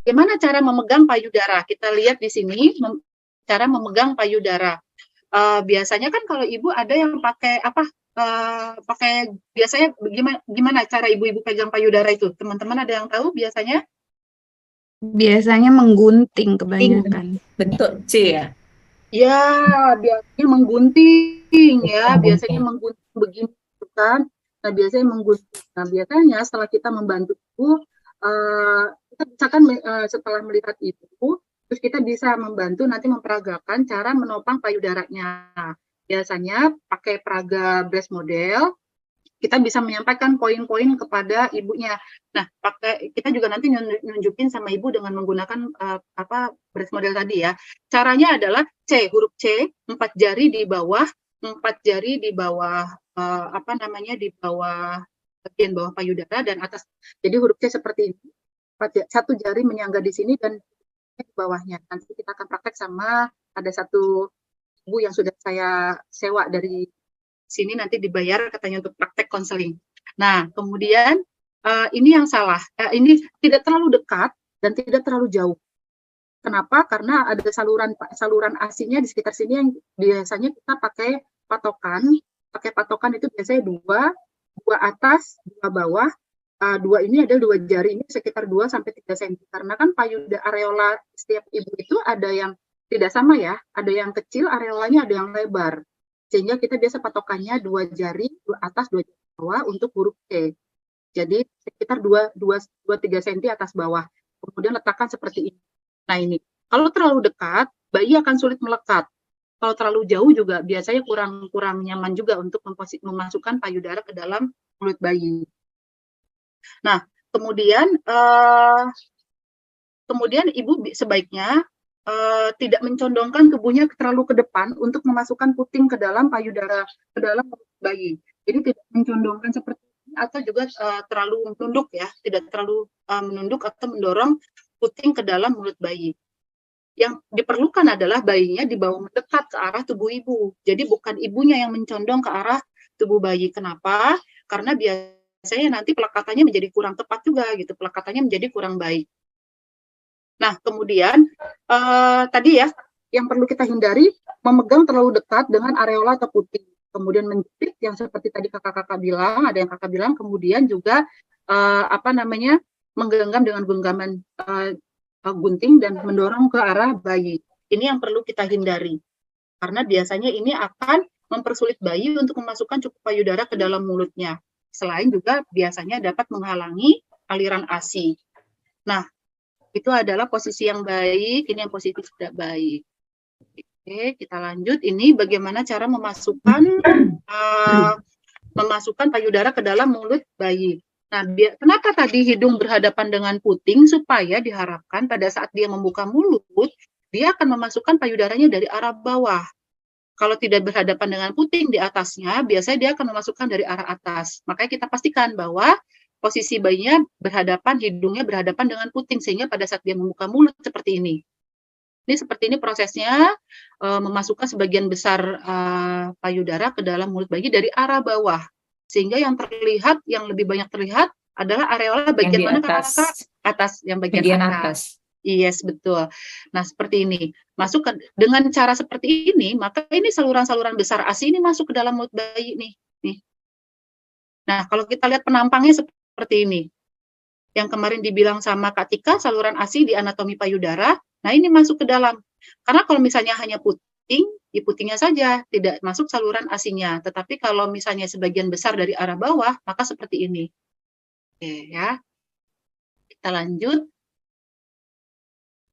bagaimana cara memegang payudara? Kita lihat di sini cara memegang payudara. Biasanya kan kalau ibu ada yang pakai apa? Pakai biasanya gimana cara ibu-ibu pegang payudara itu? Teman-teman ada yang tahu biasanya? Biasanya menggunting kebanyakan. Bentuk C ya? Ya, biasanya menggunting ya, biasanya menggunting begini kan. Nah, biasanya menggunting. Nah, biasanya setelah kita membantu ibu, kita misalkan setelah melihat itu, terus kita bisa membantu nanti memperagakan cara menopang payudaranya. Biasanya pakai peraga breast model, kita bisa menyampaikan poin-poin kepada ibunya. Nah, kita juga nanti nunjukin sama ibu dengan menggunakan breast model tadi ya. Caranya adalah C, huruf C, 4 jari di bawah di bawah bagian bawah payudara dan atas. Jadi huruf C seperti ini. Satu jari menyangga di sini dan di bawahnya. Nanti kita akan praktek sama ada satu ibu yang sudah saya sewa dari sini, nanti dibayar katanya untuk praktek konseling. Nah, kemudian ini yang salah. Ini tidak terlalu dekat dan tidak terlalu jauh. Kenapa? Karena ada saluran ASI-nya di sekitar sini yang biasanya kita pakai patokan. Pakai patokan itu biasanya dua atas, dua bawah. Dua ini adalah 2 jari, ini sekitar 2-3 cm. Karena kan payudara areola setiap ibu itu ada yang tidak sama ya. Ada yang kecil areolanya, ada yang lebar. Sehingga kita biasa patokannya 2 jari, 2 atas, 2 jari bawah untuk huruf C. Jadi sekitar 2-3 cm atas bawah. Kemudian letakkan seperti ini. Nah ini, kalau terlalu dekat, bayi akan sulit melekat. Kalau terlalu jauh juga biasanya kurang nyaman juga untuk memasukkan payudara ke dalam mulut bayi. Nah, kemudian ibu sebaiknya tidak mencondongkan tubuhnya terlalu ke depan untuk memasukkan puting ke dalam payudara, ke dalam bayi. Jadi tidak mencondongkan seperti ini atau juga terlalu menunduk ya, tidak terlalu menunduk atau mendorong puting ke dalam mulut bayi. Yang diperlukan adalah bayinya dibawa mendekat ke arah tubuh ibu. Jadi bukan ibunya yang mencondong ke arah tubuh bayi. Kenapa? Karena biasanya nanti pelekatannya menjadi kurang tepat juga gitu, pelekatannya menjadi kurang baik. Nah, kemudian tadi ya, yang perlu kita hindari, memegang terlalu dekat dengan areola atau puting. Kemudian menjepit, yang seperti tadi kakak-kakak bilang, ada yang kakak bilang, kemudian juga menggenggam dengan genggaman gunting dan mendorong ke arah bayi. Ini yang perlu kita hindari. Karena biasanya ini akan mempersulit bayi untuk memasukkan cukup payudara ke dalam mulutnya. Selain juga biasanya dapat menghalangi aliran ASI. Nah, itu adalah posisi yang baik, ini yang posisi tidak baik. Oke, kita lanjut. Ini bagaimana cara memasukkan payudara ke dalam mulut bayi. Nah, kenapa tadi hidung berhadapan dengan puting? Supaya diharapkan pada saat dia membuka mulut, dia akan memasukkan payudaranya dari arah bawah. Kalau tidak berhadapan dengan puting di atasnya, biasanya dia akan memasukkan dari arah atas. Makanya kita pastikan bahwa posisi bayinya berhadapan, hidungnya berhadapan dengan puting, sehingga pada saat dia membuka mulut seperti ini. Ini seperti ini prosesnya, memasukkan sebagian besar payudara ke dalam mulut bayi dari arah bawah. Sehingga yang terlihat, yang lebih banyak terlihat adalah areola bagian mana kakak? Atas, yang bagian atas. Yes, betul. Nah, seperti ini. Dengan cara seperti ini, maka ini saluran-saluran besar ASI ini masuk ke dalam mulut bayi nih. Nah, kalau kita lihat penampangnya seperti ini. Yang kemarin dibilang sama Kak Tika, saluran ASI di anatomi payudara, nah ini masuk ke dalam. Karena kalau misalnya hanya puting, di putingnya saja, tidak masuk saluran ASI-nya. Tetapi kalau misalnya sebagian besar dari arah bawah, maka seperti ini. Oke ya. Kita lanjut.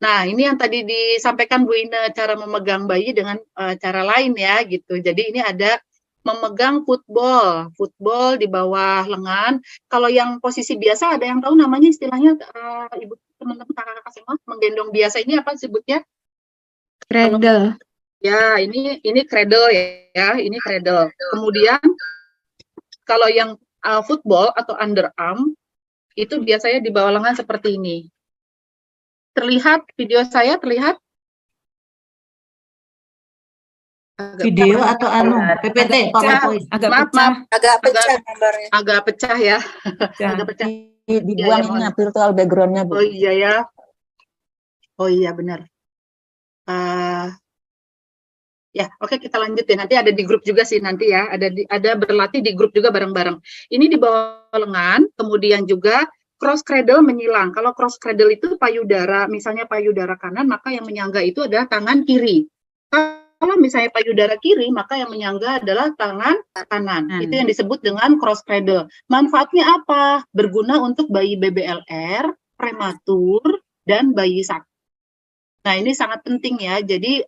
Nah, ini yang tadi disampaikan Bu Ina, cara memegang bayi dengan cara lain ya, gitu. Jadi ini ada memegang football di bawah lengan. Kalau yang posisi biasa ada yang tahu namanya istilahnya ibu teman-teman kakak-kakak semua, menggendong biasa ini apa sebutnya? Cradle. Ya, ini cradle ya, ini cradle. Kemudian kalau yang football atau underarm itu biasanya di bawah lengan seperti ini. Terlihat video saya terlihat? Video atau PPT PowerPoint agak pecah gambarnya. Agak pecah ya. Agak pecah. Dibuang ini virtual background-nya, Bu. Oh iya ya. Oh iya benar. Ya, oke kita lanjut ya. Nanti ada di grup juga sih nanti ya. Ada berlatih di grup juga bareng-bareng. Ini di bawah lengan, kemudian juga cross cradle menyilang. Kalau cross cradle itu payudara, misalnya payudara kanan, maka yang menyangga itu adalah tangan kiri. Kalau misalnya payudara kiri, maka yang menyangga adalah tangan kanan. Itu yang disebut dengan cross cradle. Manfaatnya apa? Berguna untuk bayi BBLR, prematur, dan bayi sakit. Nah, ini sangat penting ya. Jadi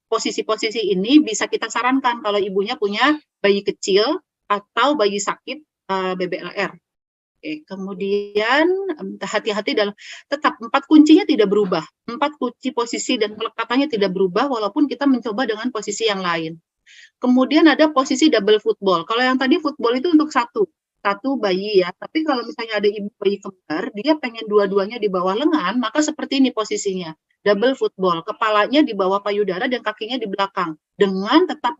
posisi-posisi ini bisa kita sarankan kalau ibunya punya bayi kecil atau bayi sakit BBLR. Oke, kemudian hati-hati dalam tetap 4 kuncinya tidak berubah. 4 kunci posisi dan pelekatannya tidak berubah walaupun kita mencoba dengan posisi yang lain. Kemudian ada posisi double football. Kalau yang tadi football itu untuk satu bayi ya. Tapi kalau misalnya ada ibu bayi kembar, dia pengen dua-duanya di bawah lengan, maka seperti ini posisinya. Double football, kepalanya di bawah payudara dan kakinya di belakang. Dengan tetap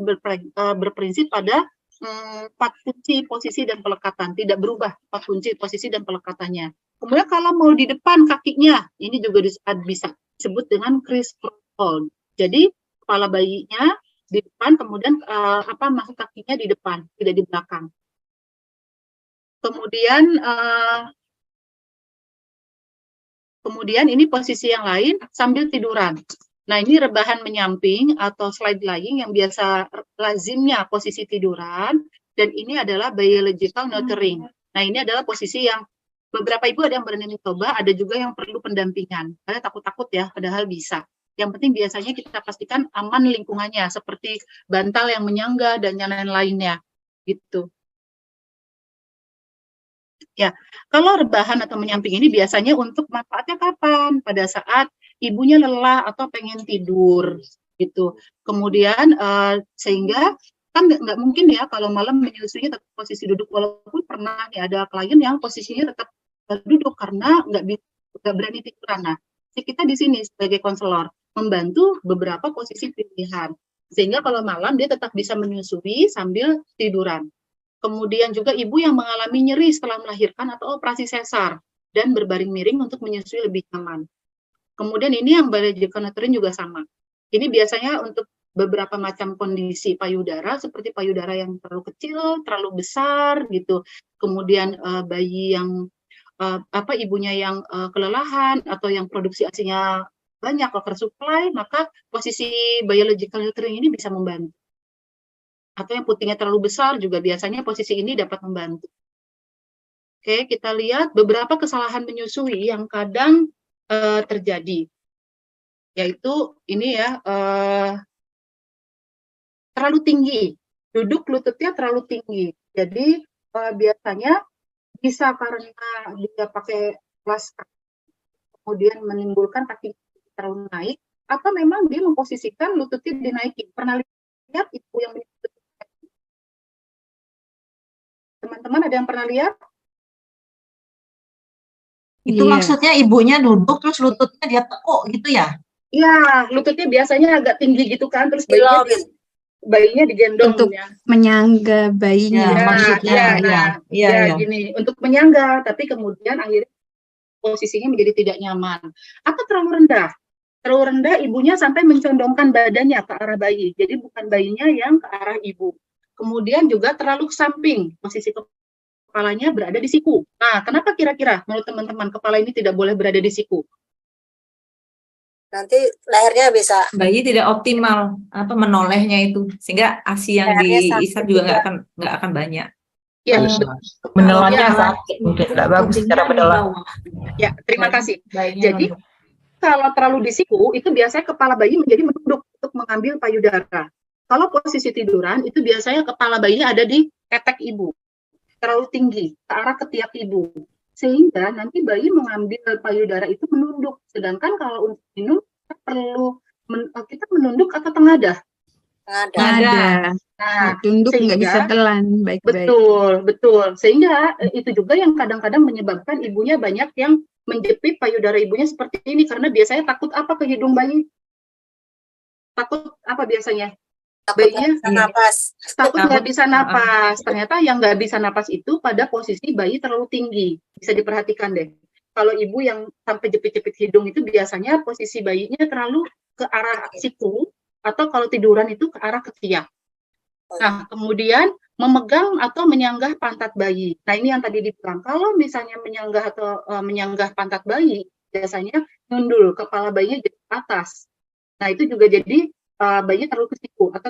berprinsip pada 4 kunci posisi dan pelekatan. Tidak berubah 4 kunci posisi dan pelekatannya. Kemudian kalau mau di depan kakinya, ini juga bisa disebut dengan crisscross hold. Jadi kepala bayinya di depan, kemudian masuk kakinya di depan, tidak di belakang. Kemudian ini posisi yang lain sambil tiduran. Nah, ini rebahan menyamping atau slide lying yang biasa lazimnya posisi tiduran, dan ini adalah biological nurturing. Nah, ini adalah posisi yang beberapa ibu ada yang berani mencoba, ada juga yang perlu pendampingan. Karena takut-takut ya, padahal bisa. Yang penting biasanya kita pastikan aman lingkungannya, seperti bantal yang menyangga dan yang lain-lainnya. Gitu. Ya, kalau rebahan atau menyamping ini biasanya untuk manfaatnya kapan? Pada saat ibunya lelah atau pengen tidur, gitu. Kemudian sehingga kan nggak mungkin ya kalau malam menyusuinya tetap posisi duduk, walaupun pernah nih ada klien yang posisinya tetap duduk karena nggak berani tiduran. Nah, kita di sini sebagai konselor membantu beberapa posisi pilihan, sehingga kalau malam dia tetap bisa menyusui sambil tiduran. Kemudian juga ibu yang mengalami nyeri setelah melahirkan atau operasi sesar dan berbaring miring untuk menyusui lebih nyaman. Kemudian ini yang biological nurturing juga sama. Ini biasanya untuk beberapa macam kondisi payudara, seperti payudara yang terlalu kecil, terlalu besar gitu. Kemudian bayi yang ibunya yang kelelahan atau yang produksi ASI-nya banyak, oversupply, maka posisi biological nurturing ini bisa membantu. Atau yang putingnya terlalu besar juga biasanya posisi ini dapat membantu. Oke, kita lihat beberapa kesalahan menyusui yang kadang terjadi, yaitu ini ya, terlalu tinggi, duduk lututnya terlalu tinggi. Jadi biasanya bisa karena dia pakai kelas kemudian menimbulkan kaki terlalu naik, atau memang dia memposisikan lututnya dinaikin. Pernah lihat ibu yang teman-teman ada yang pernah lihat? Itu maksudnya ibunya duduk terus lututnya dia tekuk gitu ya? Iya, lututnya biasanya agak tinggi gitu kan, terus bayinya digendong untuk ya. menyangga bayinya. Ya, maksudnya ya. Gini, untuk menyangga, tapi kemudian akhirnya posisinya menjadi tidak nyaman. Atau terlalu rendah. Terlalu rendah, ibunya sampai mencondongkan badannya ke arah bayi. Jadi bukan bayinya yang ke arah ibu. Kemudian juga terlalu samping, posisi kepalanya berada di siku. Nah, kenapa kira-kira menurut teman-teman kepala ini tidak boleh berada di siku? Nanti lehernya bisa bayi tidak optimal atau menolehnya itu, sehingga ASI yang diisap juga nggak akan banyak. Ya, menelannya sakit, mungkin nggak bagus secara menelan. Ya, terima kasih. Jadi kalau terlalu di siku, itu biasanya kepala bayi menjadi menunduk untuk mengambil payudara. Kalau posisi tiduran, itu biasanya kepala bayinya ada di ketek ibu, terlalu tinggi, ke arah ketiak ibu. Sehingga nanti bayi mengambil payudara itu menunduk. Sedangkan kalau untuk minum, kita perlu kita menunduk atau tengadah? Tengadah. Nah, tunduk nggak bisa telan baik-baik. Betul. Sehingga itu juga yang kadang-kadang menyebabkan ibunya banyak yang menjepit payudara ibunya seperti ini, karena biasanya takut apa ke hidung bayi? Takut apa biasanya? Bayinya takut nggak bisa napas. Ternyata yang nggak bisa napas itu pada posisi bayi terlalu tinggi. Bisa diperhatikan deh. kalau ibu yang sampai jepit-jepit hidung itu biasanya posisi bayinya terlalu ke arah siku, atau kalau tiduran itu ke arah ketiak. Nah, kemudian memegang atau menyanggah pantat bayi. Nah, ini yang tadi dibilang. Kalau misalnya menyanggah atau menyanggah pantat bayi, biasanya nyundul kepala bayinya jadi ke atas. Nah, itu juga jadi bayinya terlalu ke siku atau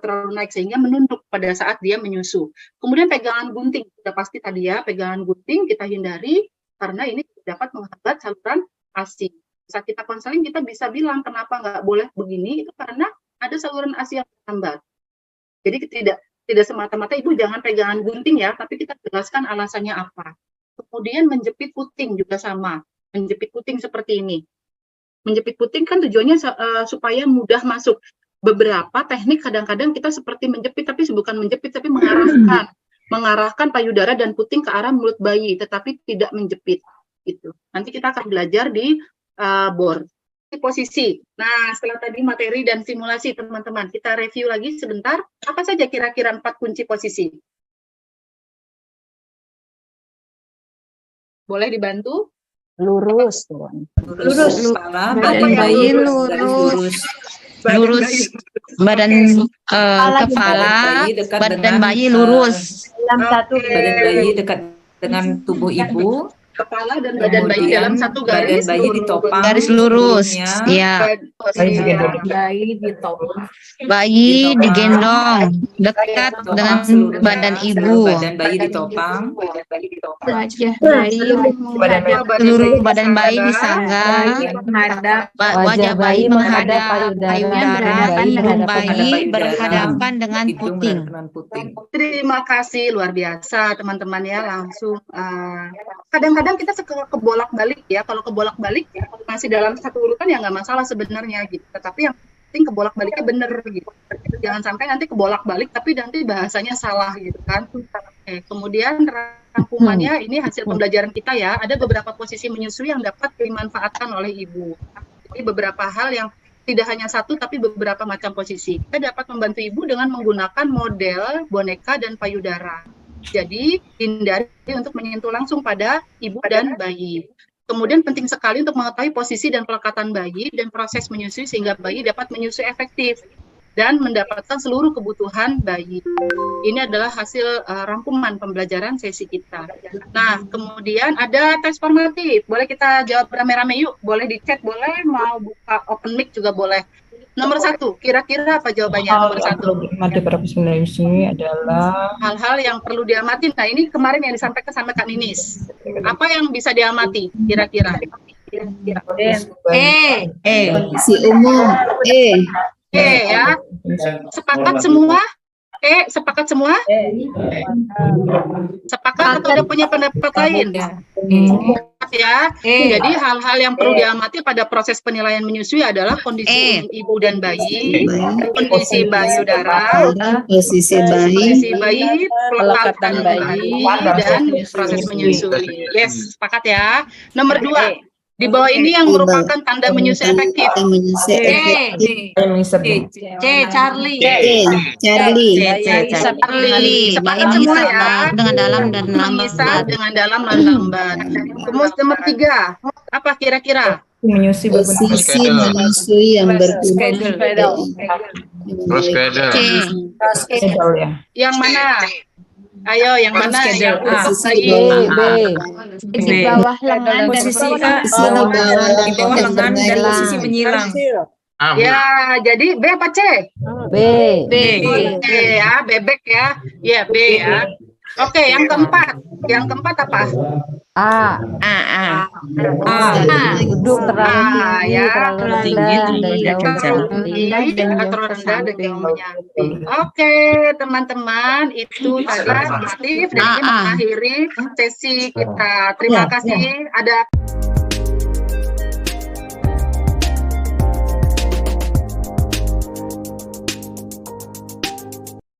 terlalu naik sehingga menunduk pada saat dia menyusu. Kemudian pegangan gunting, sudah pasti tadi ya, pegangan gunting kita hindari karena ini dapat menghambat saluran ASI. Saat kita konseling kita bisa bilang kenapa nggak boleh begini, itu karena ada saluran ASI yang terhambat. Jadi tidak semata-mata ibu jangan pegangan gunting ya, tapi kita jelaskan alasannya apa. Kemudian menjepit puting juga sama, menjepit puting seperti ini. Menjepit puting kan tujuannya supaya mudah masuk. Beberapa teknik kadang-kadang kita seperti menjepit, tapi bukan menjepit, tapi mengarahkan payudara dan puting ke arah mulut bayi, tetapi tidak menjepit. Gitu. Nanti kita akan belajar di board. Posisi. Nah, setelah tadi materi dan simulasi, teman-teman, kita review lagi sebentar. Apa saja kira-kira 4 kunci posisi? Boleh dibantu? Lurus. Lurus kepala, badan Badan bayi bayi lurus. Lurus badan kepala, dekat badan dengan, bayi lurus. Dalam satu badan bayi dekat dengan tubuh ibu. Kepala dan badan bayi dalam satu garis. Badan bayi ditopang. Garis lurus. seluruhnya. Ya. bayi ditopang. Bayi digendong dekat Ditopang dengan seluruhnya, badan seluruh ibu. Badan bayi ditopang. Wajah bayi Seluruh badan bayi disanggah. menghadap Wajah bayi menghadap payudara, hidung bayi payudara, berhadapan dengan hidung puting. berhadapan puting. Terima kasih, luar biasa teman-teman ya, langsung. Kadang-kadang kita suka kebolak-balik ya, kalau kebolak-balik masih dalam satu urutan ya nggak masalah sebenarnya gitu, tetapi yang penting kebolak-baliknya bener gitu. Jangan sampai nanti kebolak-balik tapi nanti bahasanya salah gitu kan. Kemudian rangkumannya ini hasil pembelajaran kita ya, ada beberapa posisi menyusui yang dapat dimanfaatkan oleh ibu. Jadi beberapa hal yang tidak hanya satu tapi beberapa macam posisi. Kita dapat membantu ibu dengan menggunakan model boneka dan payudara. Jadi hindari untuk menyentuh langsung pada ibu dan bayi. Kemudian penting sekali untuk mengetahui posisi dan pelekatan bayi dan proses menyusui sehingga bayi dapat menyusui efektif dan mendapatkan seluruh kebutuhan bayi. Ini adalah hasil rangkuman pembelajaran sesi kita. Nah, kemudian ada tes formatif. Boleh kita jawab rame-rame yuk. Boleh di chat, boleh. Mau buka open mic juga boleh. Nomor 1, kira-kira apa jawabannya? Nomor 1. Mati pada ini adalah Hal-hal yang perlu diamati. Nah, ini kemarin yang disampaikan sama Kak Ninis. Apa yang bisa diamati kira-kira? si umum Ya. Sepakat semua? Sepakat semua? Sepakat atau ada punya pendapat lain? Ya. Jadi hal-hal yang perlu diamati pada proses penilaian menyusui adalah kondisi ibu dan bayi, kondisi payudara, posisi bayi, pelekatan bayi, dan proses menyusui. Yes, sepakat ya. Nomor 2, di bawah ini yang merupakan tanda menyusui efektif. Charlie. Sepakat semua ya. Dengan dalam dan Memisah lambat. dengan dalam dan lambat. Kemudian nomor 3, apa kira-kira? menyusui posisi menyusui yang Schedule. schedule ya. Yang mana? Ayo, yang mana? Yang untuk bayi. di bawah lengan dan Posisi posisi di bawah lengan dan posisi menyilang. Ya, jadi B apa C? B. Oke ya, bebek ya. Ya, B ya. Oke, yang keempat. Yang keempat apa? A. Duduk terlalu tinggi, ya. terlalu rendah, dan jauh Terlalu rendah dan jauh menyampi. Oke, teman-teman, itu tadi aktif dan ini mengakhiri sesi kita. Terima kasih. Ada